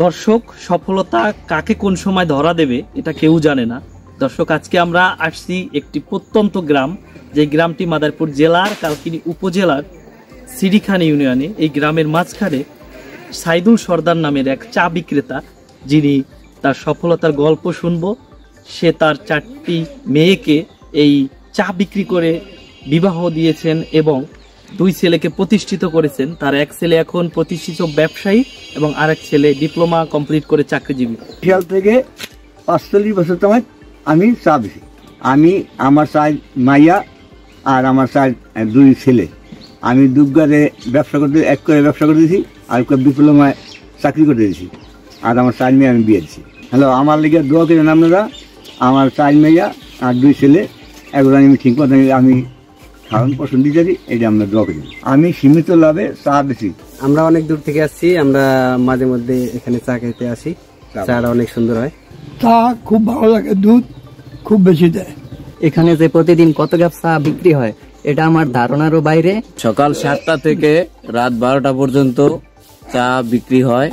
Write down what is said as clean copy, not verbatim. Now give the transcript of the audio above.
দর্শক, সফলতা কাকে কোন সময় ধরা দেবে এটা কেউ জানে না। দর্শক, আজকে আমরা আসছি একটি প্রত্যন্ত গ্রাম, যে গ্রামটি মাদারীপুর জেলার কালকিনি উপজেলার সিডিখান ইউনিয়নে। এই গ্রামের মাঝখানে সাইদুল সর্দার নামের এক চা বিক্রেতা, যিনি তার সফলতার গল্প শুনবো। সে তার 4টি মেয়েকে এই চা বিক্রি করে বিবাহ দিয়েছেন এবং 2 ছেলেকে প্রতিষ্ঠিত করেছেন। তার এক ছেলে এখন প্রতিষ্ঠিত ব্যবসায়ী এবং আরেক ছেলে ডিপ্লোমা কমপ্লিট করে চাকরিজীবী। সাল থেকে 45 বছর তোমায় আমি চা বেশি। আমি আমার চার মাইয়া আর আমার চার 2 ছেলে। আমি দুর্গারে ব্যবসা করতে এক করে ব্যবসা করে দিয়েছি, আর ডিপ্লোমায় চাকরি করে দিয়েছি, আর আমার 4 মেয়ে আমি বিয়ে দিয়েছি। হ্যালো, আমার লিগে দোয়া করেন আপনারা। আমার 4 মেয়া আর 2 ছেলে, এগুলো আমি ঠিক মতো আমি খাওয়ান পছন্দ করি, এটা আমরা দোয়া করি। আমি সীমিত লাভে চা বেশি। আমরা অনেক দূর থেকে আসছি, আমরা মাঝে মধ্যে এখানে চা খেতে আসি। চাটা অনেক সুন্দর হয়, চা খুব ভালো লাগে, দুধ খুব বেশি দেয়। এখানে যে প্রতিদিন কত কাপ চা বিক্রি হয় এটা আমার ধারণারও বাইরে। সকাল 7টা থেকে রাত 12টা পর্যন্ত চা বিক্রি হয়।